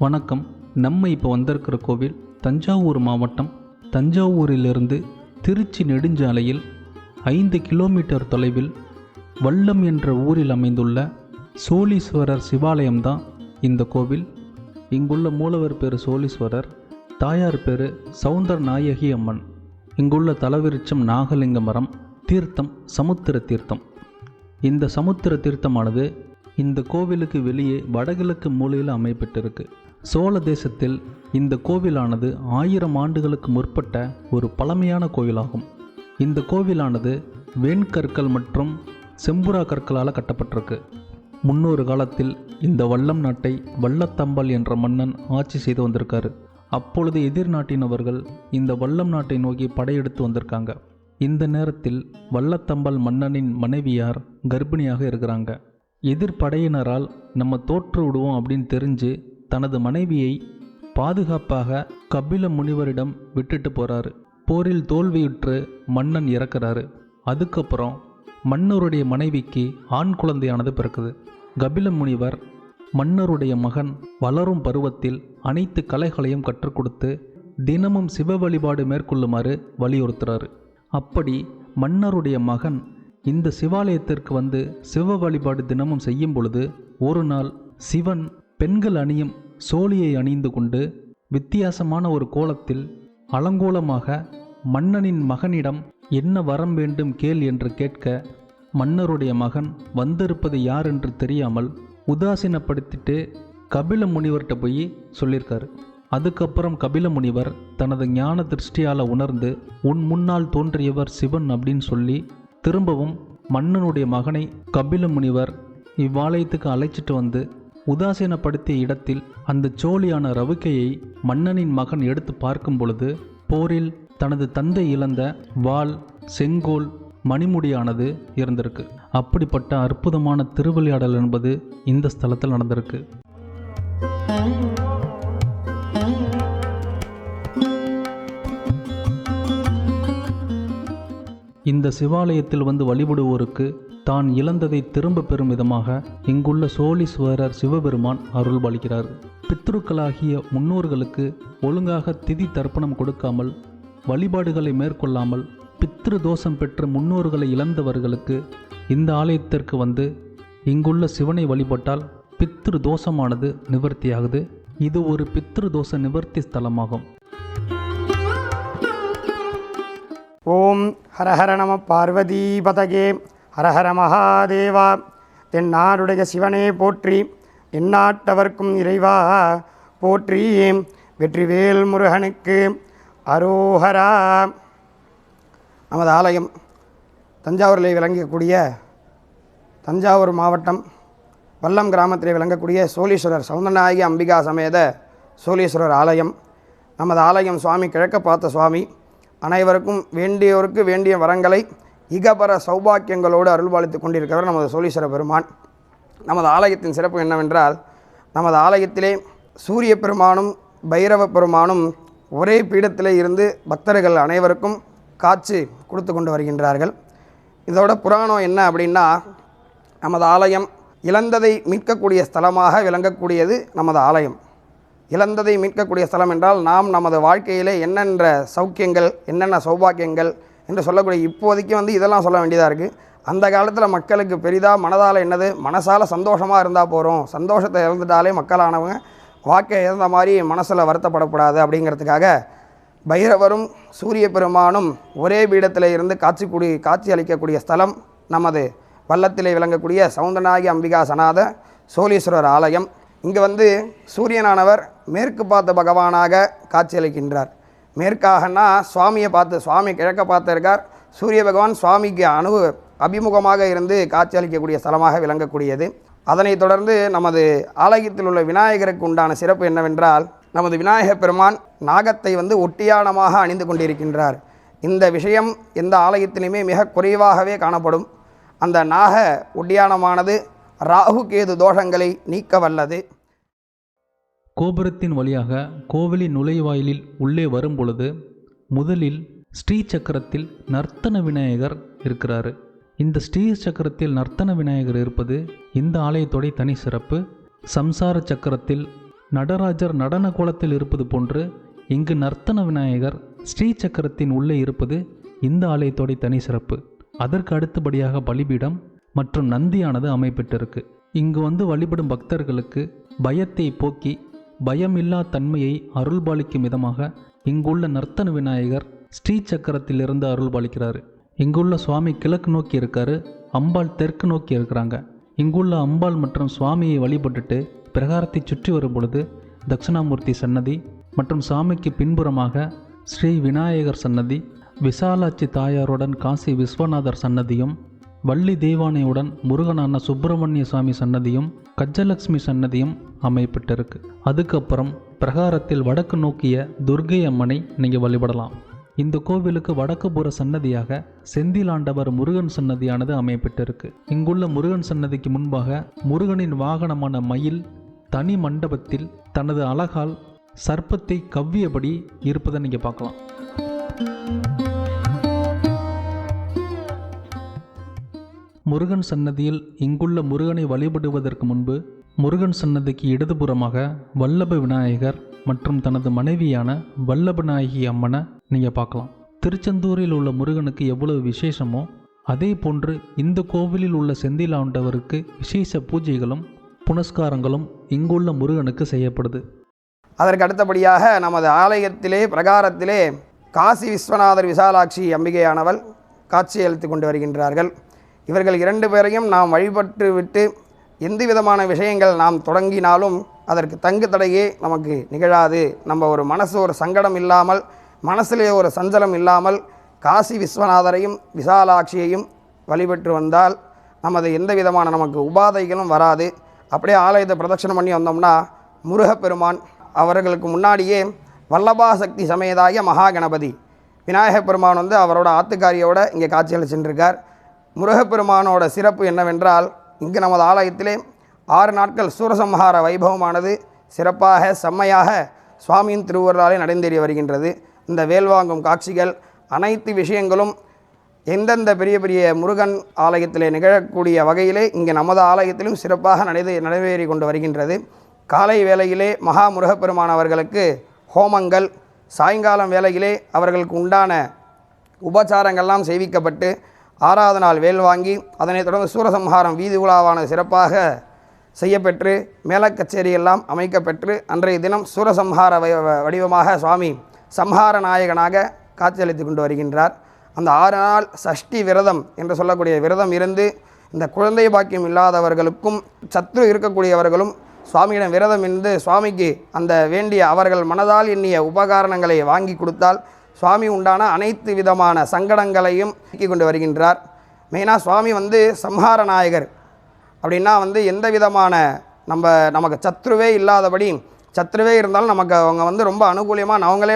வணக்கம். நம்ம இப்போ வந்திருக்கிற கோவில் தஞ்சாவூர் மாவட்டம். தஞ்சாவூரிலிருந்து திருச்சி நெடுஞ்சாலையில் 5 கிலோமீட்டர் தொலைவில் வல்லம் என்ற ஊரில் அமைந்துள்ள சோழீஸ்வரர் சிவாலயம்தான் இந்த கோவில். இங்குள்ள மூலவர் பேர் சோழீஸ்வரர், தாயார் பேர் சௌந்தர நாயகி அம்மன். இங்குள்ள தலவிருட்சம் நாகலிங்க மரம், தீர்த்தம் சமுத்திர தீர்த்தம். இந்த சமுத்திர தீர்த்தமானது இந்த கோவிலுக்கு வெளியே வடகிழக்கு மூலையில் அமைப்பட்டிருக்கு. சோழ தேசத்தில் இந்த கோவிலானது 1000 ஆண்டுகளுக்கு முற்பட்ட ஒரு பழமையான கோவிலாகும். இந்த கோவிலானது வேண்கற்கள் மற்றும் செம்புரா கற்களால் கட்டப்பட்டிருக்கு. முன்னொரு காலத்தில் இந்த வல்லம் நாட்டை வல்லத்தம்பல் என்ற மன்னன் ஆட்சி செய்து வந்திருக்காரு. அப்பொழுது எதிர் நாட்டினவர்கள் இந்த வல்லம் நாட்டை நோக்கி படையெடுத்து வந்திருக்காங்க. இந்த நேரத்தில் வல்லத்தம்பல் மன்னனின் மனைவியார் கர்ப்பிணியாக இருக்கிறாங்க. எதிர்படையினரால் நம்ம தோற்று விடுவோம் அப்படின்னு தெரிஞ்சு தனது மனைவியை பாதுகாப்பாக கபில முனிவரிடம் விட்டுட்டு போகிறாரு. போரில் தோல்வியுற்று மன்னன் இறக்குறாரு. அதுக்கப்புறம் மன்னருடைய மனைவிக்கு ஆண் குழந்தையானது பிறக்குது. கபில முனிவர் மன்னருடைய மகன் வளரும் பருவத்தில் அனைத்து கலைகளையும் கற்றுக் கொடுத்து தினமும் சிவ வழிபாடு மேற்கொள்ளுமாறு வலியுறுத்துறாரு. அப்படி மன்னருடைய மகன் இந்த சிவாலயத்திற்கு வந்து சிவ வழிபாடு தினமும் செய்யும் பொழுது ஒரு நாள் சிவன் பெண்கள் அணியும் சோழியை அணிந்து கொண்டு வித்தியாசமான ஒரு கோலத்தில் அலங்கோலமாக மன்னனின் மகனிடம் என்ன வரம் வேண்டும் கேள் என்று கேட்க, மன்னருடைய மகன் வந்திருப்பது யார் என்று தெரியாமல் உதாசீனப்படுத்திட்டு கபில முனிவர்கிட்ட போய் சொல்லியிருக்காரு. அதுக்கப்புறம் கபில முனிவர் தனது ஞான திருஷ்டியால் உணர்ந்து உன் முன்னால் தோன்றியவர் சிவன் அப்படின்னு சொல்லி திரும்பவும் மன்னனுடைய மகனை கபில முனிவர் இவ்வாலயத்துக்கு அழைச்சிட்டு வந்து உதாசீனப்படுத்திய இடத்தில் அந்த சோழியான ரவிக்கையை மன்னனின் மகன் எடுத்து பார்க்கும் பொழுது போரில் தனது தந்தை இழந்த வாள், செங்கோல், மணிமுடியானது இருந்திருக்கு. அப்படிப்பட்ட அற்புதமான திருவிளையாடல் என்பது இந்த ஸ்தலத்தில் நடந்திருக்கு. இந்த சிவாலயத்தில் வந்து வழிபடுவோருக்கு தான் இழந்ததை திரும்ப பெறும் விதமாக இங்குள்ள சோழீஸ்வரர் சிவபெருமான் அருள்பாலிக்கிறார். பித்ருக்களாகிய முன்னோர்களுக்கு ஒழுங்காக திதி தர்ப்பணம் கொடுக்காமல் வழிபாடுகளை மேற்கொள்ளாமல் பித்ரு தோஷம் பெற்ற முன்னோர்களை இழந்தவர்களுக்கு இந்த ஆலயத்திற்கு வந்து இங்குள்ள சிவனை வழிபட்டால் பித்ரு தோஷமானது நிவர்த்தியாகுது. இது ஒரு பித்ரு தோஷ நிவர்த்தி ஸ்தலமாகும். ஓம் ஹரஹர நம பார்வதீபதகே ஹரஹர மகாதேவா. தென்னாடுடைய சிவனே போற்றி, எந்நாட்டவர்க்கும் இறைவா போற்றி. வெற்றிவேல் முருகனுக்கு அரோஹரா. நமது ஆலயம் தஞ்சாவூரில் விளங்கக்கூடிய தஞ்சாவூர் மாவட்டம் வல்லம் கிராமத்தில் விளங்கக்கூடிய சோழீஸ்வரர் சௌந்தரநாயகி அம்பிகா சமேத சோழீஸ்வரர் ஆலயம். நமது ஆலயம் சுவாமி கிழக்க பார்த்த சுவாமி. அனைவருக்கும் வேண்டியோருக்கு வேண்டிய வரங்களை இகபர சௌபாக்கியங்களோடு அருள்பாலித்து கொண்டிருக்கிறவர் நமது சோழீஸ்வர பெருமான். நமது ஆலயத்தின் சிறப்பு என்னவென்றால், நமது ஆலயத்திலே சூரிய பெருமானும் பைரவ பெருமானும் ஒரே பீடத்திலே இருந்து பக்தர்கள் அனைவருக்கும் காட்சி கொடுத்து கொண்டு வருகின்றார்கள். இதோட புராணம் என்ன அப்படின்னா, நமது ஆலயம் இழந்ததை மீட்கக்கூடிய ஸ்தலமாக விளங்கக்கூடியது நமது ஆலயம். இழந்ததை மீட்கக்கூடிய ஸ்தலம் என்றால், நாம் நமது வாழ்க்கையிலே என்னென்ன சௌக்கியங்கள், என்னென்ன சௌபாக்கியங்கள் என்று சொல்லக்கூடிய, இப்போதைக்கு இதெல்லாம் சொல்ல வேண்டியதாக இருக்குது. அந்த காலத்தில் மக்களுக்கு பெரிதாக மனதால் என்னது, மனசால் சந்தோஷமாக இருந்தால் போகிறோம், சந்தோஷத்தை இழந்துட்டாலே மக்களானவங்க வாழ்க்கை இழந்த மாதிரி மனசில் வருத்தப்படக்கூடாது அப்படிங்கிறதுக்காக பைரவரும் சூரிய பெருமானும் ஒரே பீடத்தில் இருந்து காட்சி அளிக்கக்கூடிய ஸ்தலம் நமது வல்லத்திலே விளங்கக்கூடிய சௌந்தரநாயகி அம்பிகா சனாத சோழீஸ்வரர் ஆலயம். இங்கே சூரியனானவர் மேற்கு பார்த்த பகவானாக காட்சியளிக்கின்றார். மேற்காகனா சுவாமியை பார்த்து, சுவாமி கிழக்க பார்த்து இருக்கார். சூரிய பகவான் சுவாமிக்கு அபிமுகமாக இருந்து காட்சியளிக்கக்கூடிய ஸ்தலமாக விளங்கக்கூடியது. அதனைத் தொடர்ந்து நமது ஆலயத்தில் உள்ள விநாயகருக்கு உண்டான சிறப்பு என்னவென்றால், நமது விநாயகப் பெருமான் நாகத்தை ஒட்டியானமாக அணிந்து கொண்டிருக்கின்றார். இந்த விஷயம் எந்த ஆலயத்திலுமே மிக குறைவாகவே காணப்படும். அந்த நாக ஒட்டியானமானது ராகு கேது தோஷங்களை நீக்க வல்லது. கோபுரத்தின் வழியாக கோவிலின் நுழைவாயிலில் உள்ளே வரும் பொழுது முதலில் ஸ்ரீ சக்கரத்தில் நர்த்தன விநாயகர் இருக்கிறாரு. இந்த ஸ்ரீ சக்கரத்தில் நர்த்தன விநாயகர் இருப்பது இந்த ஆலயத்தோடைய தனி சிறப்பு. சம்சார சக்கரத்தில் நடராஜர் நடன கோலத்தில் இருப்பது போன்று இங்கு நர்த்தன விநாயகர் ஸ்ரீ சக்கரத்தின் உள்ளே இருப்பது இந்த ஆலயத்தோடைய தனி சிறப்பு. அதற்கு அடுத்தபடியாக பலிபீடம் மற்றும் நந்தியானது அமைப்பெற்றிருக்கு. இங்கு வழிபடும் பக்தர்களுக்கு பயத்தை போக்கி பயமில்லா தன்மையை அருள்பாலிக்கும் விதமாக இங்குள்ள நர்த்தன விநாயகர் ஸ்ரீ சக்கரத்திலிருந்து அருள்பாலிக்கிறாரு. இங்குள்ள சுவாமி கிழக்கு நோக்கி இருக்காரு, அம்பாள் தெற்கு நோக்கி இருக்கிறாங்க. இங்குள்ள அம்பாள் மற்றும் சுவாமியை வழிபட்டுட்டு பிரகாரத்தை சுற்றி வரும் பொழுது தட்சிணாமூர்த்தி சன்னதி மற்றும் சாமிக்கு பின்புறமாக ஸ்ரீ விநாயகர் சன்னதி, விசாலாட்சி தாயாருடன் காசி விஸ்வநாதர் சன்னதியும், வள்ளி தெய்வானையுடன் முருகனான சுப்பிரமணிய சுவாமி சன்னதியும், கஜலட்சுமி சன்னதியும் அமைப்பட்டிருக்கு. அதுக்கப்புறம் பிரகாரத்தில் வடக்கு நோக்கிய துர்க்கை அம்மனை நீங்கள் வழிபடலாம். இந்த கோவிலுக்கு வடக்கு புற சன்னதியாக செந்திலாண்டவர் முருகன் சன்னதியானது அமைப்பட்டிருக்கு. இங்குள்ள முருகன் சன்னதிக்கு முன்பாக முருகனின் வாகனமான மயில் தனி மண்டபத்தில் தனது அழகால் சர்ப்பத்தை கவ்வியபடி இருப்பதை நீங்கள் பார்க்கலாம். முருகன் சன்னதியில் இங்குள்ள முருகனை வழிபடுவதற்கு முன்பு முருகன் சன்னதிக்கு இடதுபுறமாக வல்லப விநாயகர் மற்றும் தனது மனைவியான வல்லபநாயகி அம்மனை நீங்கள் பார்க்கலாம். திருச்செந்தூரில் உள்ள முருகனுக்கு எவ்வளவு விசேஷமோ அதே போன்று இந்த கோவிலில் உள்ள செந்திலாண்டவருக்கு விசேஷ பூஜைகளும் புனஸ்காரங்களும் இங்குள்ள முருகனுக்கு செய்யப்படுது. அதற்கு அடுத்தபடியாக நமது ஆலயத்திலே பிரகாரத்திலே காசி விஸ்வநாதர் விசாலாட்சி அம்பிகையானவள் காட்சியளித்து கொண்டு வருகின்றார்கள். இவர்கள் 2 பேரையும் நாம் வழிபட்டு விட்டு எந்த விதமான விஷயங்கள் நாம் தொடங்கினாலும் அதற்கு தங்கு தடையே நமக்கு நிகழாது. நம்ம ஒரு சங்கடம் இல்லாமல், மனசிலே ஒரு சஞ்சலம் இல்லாமல் காசி விஸ்வநாதரையும் விசாலாட்சியையும் வழிபட்டு வந்தால் நமது எந்த விதமான நமக்கு உபாதைகளும் வராது. அப்படியே ஆலயத்தை பிரதட்சணம் பண்ணி வந்தோம்னா முருகப்பெருமான் அவர்களுக்கு முன்னாடியே வல்லபாசக்தி சமேதாய மகாகணபதி விநாயகப் பெருமான் அவரோட ஆத்துக்காரியோட இங்கே காட்சியளிச்சுருக்கார். முருகப்பெருமானோட சிறப்பு என்னவென்றால், இங்கு நமது ஆலயத்திலே 6 நாட்கள் சூரசம்ஹார வைபவமானது சிறப்பாக செம்மையாக சுவாமியின் திருவுருளாலே நடந்தேறி வருகின்றது. இந்த வேல்வாங்கும் காட்சிகள் அனைத்து விஷயங்களும் எந்தெந்த பெரிய பெரிய முருகன் ஆலயத்திலே நிகழக்கூடிய வகையிலே இங்கே நமது ஆலயத்திலும் சிறப்பாக நடைபெறி கொண்டு வருகின்றது. காலை வேளையிலே மகா முருகப்பெருமான் அவர்களுக்கு ஹோமங்கள், சாயங்காலம் வேளையிலே அவர்களுக்கு உண்டான உபச்சாரங்கள்லாம் செய்விக்கப்பட்டு 6வது நாள் வேல் வாங்கி அதனைத் தொடர்ந்து சூரசம்ஹாரம் வீதி உலாவானது சிறப்பாக செய்யப்பெற்று மேலக்கச்சேரி எல்லாம் அமைக்கப்பெற்று அன்றைய தினம் சூரசம்ஹார வடிவமாக சுவாமி சம்ஹார நாயகனாக காட்சியளித்து கொண்டு வருகின்றார். அந்த 6 நாள் சஷ்டி விரதம் என்று சொல்லக்கூடிய விரதம் இருந்து இந்த குழந்தை பாக்கியம் இல்லாதவர்களுக்கும் சத்ரு இருக்கக்கூடியவர்களும் சுவாமியிடம் விரதம் இருந்து சுவாமிக்கு அந்த வேண்டிய அவர்கள் மனதால் எண்ணிய உபகாரணங்களை வாங்கி கொடுத்தால் சுவாமி உண்டான அனைத்து விதமான சங்கடங்களையும் நீக்கி கொண்டு வருகின்றார். மெயினாக சுவாமி சம்ஹார நாயகர் அப்படின்னா எந்த விதமான நமக்கு சத்ருவே இல்லாதபடி, சத்ருவே இருந்தாலும் நமக்கு அவங்க ரொம்ப அனுகூலியமாக அவங்களே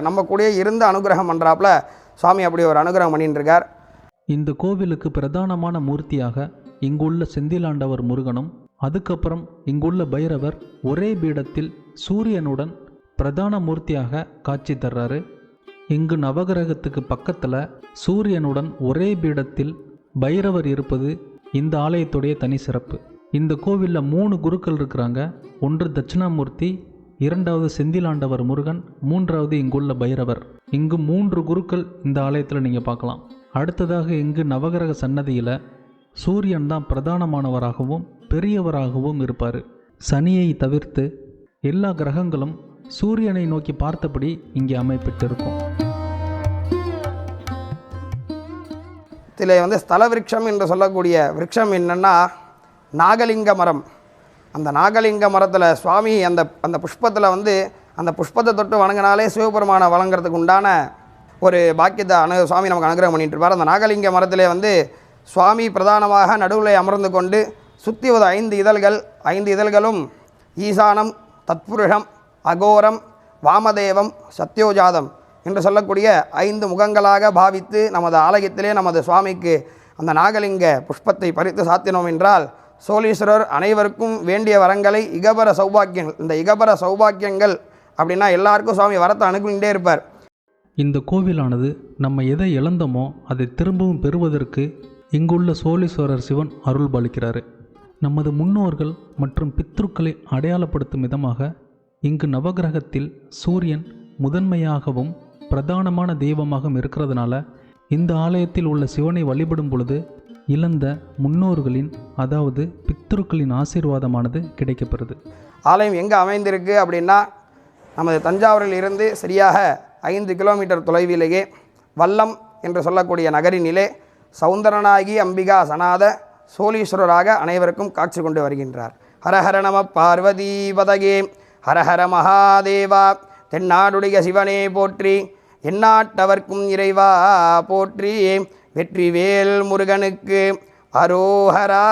நம்ம கூடயே இருந்து அனுகிரகம் பண்ணுறாப்புல சுவாமி அப்படி ஒரு அனுகிரகம் பண்ணிட்டு இருக்கார். இந்த கோவிலுக்கு பிரதானமான மூர்த்தியாக இங்குள்ள செந்திலாண்டவர் முருகனும், அதுக்கப்புறம் இங்குள்ள பைரவர் ஒரே பீடத்தில் சூரியனுடன் பிரதான மூர்த்தியாக காட்சி தர்றாரு. இங்கு நவகிரகத்துக்கு பக்கத்தில் சூரியனுடன் ஒரே பீடத்தில் பைரவர் இருப்பது இந்த ஆலயத்துடைய தனி சிறப்பு. இந்த கோவிலில் 3 குருக்கள் இருக்கிறாங்க. ஒன்று தட்சிணாமூர்த்தி, இரண்டாவது செந்திலாண்டவர் முருகன், மூன்றாவது இங்குள்ள பைரவர். இங்கு 3 குருக்கள் இந்த ஆலயத்தில் நீங்கள் பார்க்கலாம். அடுத்ததாக இங்கு நவகிரக சன்னதியில் சூரியன் தான் பிரதானமானவராகவும் பெரியவராகவும் இருப்பார். சனியை தவிர்த்து எல்லா கிரகங்களும் சூரியனை நோக்கி பார்த்தபடி இங்கே அமைப்பிட்டிருக்கும். இதில் ஸ்தல விருட்சம் என்று சொல்லக்கூடிய விருட்சம் என்னென்னா நாகலிங்க மரம். அந்த நாகலிங்க மரத்தில் சுவாமி அந்த புஷ்பத்தில் அந்த புஷ்பத்தை தொட்டு வணங்கினாலே சிவபெருமானை வணங்குறதுக்கு உண்டான ஒரு பாக்கியத்தை சுவாமி நமக்கு அனுகிரகம் பண்ணிட்டு இருப்பார். அந்த நாகலிங்க மரத்திலே சுவாமி பிரதானமாக நடுவில் அமர்ந்து கொண்டு சுற்றி 5 இதழ்களும் ஈசானம், தத்புருஷம், அகோரம், வாமதேவம், சத்யோஜாதம் என்று சொல்லக்கூடிய 5 முகங்களாக பாவித்து நமது ஆலயத்திலே நமது சுவாமிக்கு அந்த நாகலிங்க புஷ்பத்தை பறித்து சாத்தினோம் என்றால் சோழீஸ்வரர் அனைவருக்கும் வேண்டிய வரங்களை இகபர சௌபாக்கியங்கள், இந்த இகபர சௌபாக்கியங்கள் அப்படின்னா எல்லாருக்கும் சுவாமி வரத்தை அனுப்பிக்கிட்டே இருப்பார். இந்த கோவிலானது நம்ம எதை இழந்தோமோ அதை திரும்பவும் பெறுவதற்கு இங்குள்ள சோழீஸ்வரர் சிவன் அருள் பாலிக்கிறாரு. நமது முன்னோர்கள் மற்றும் பித்ருக்களை அடையாளப்படுத்தும் விதமாக இங்கு நவகிரகத்தில் சூரியன் முதன்மையாகவும் பிரதானமான தெய்வமாகவும் இருக்கிறதுனால இந்த ஆலயத்தில் உள்ள சிவனை வழிபடும் பொழுது இழந்த முன்னோர்களின், அதாவது பித்ருக்களின் ஆசீர்வாதமானது கிடைக்கப்பெறுது. ஆலயம் எங்கே அமைந்திருக்கு அப்படின்னா நமது தஞ்சாவூரில் இருந்து சரியாக 5 கிலோமீட்டர் தொலைவிலேயே வல்லம் என்று சொல்லக்கூடிய நகரினிலே சௌந்தரநாயகி அம்பிகா சனாத சோழீஸ்வரராக அனைவருக்கும் காட்சி கொண்டு வருகின்றார். ஹரஹர நம பார்வதி பதகே, ஹரஹர மகாதேவா. தென்னாடுடைய சிவனே போற்றி, எந்நாட்டவர்க்கும் இறைவா போற்றி. வெற்றிவேல் முருகனுக்கு அரோஹரா.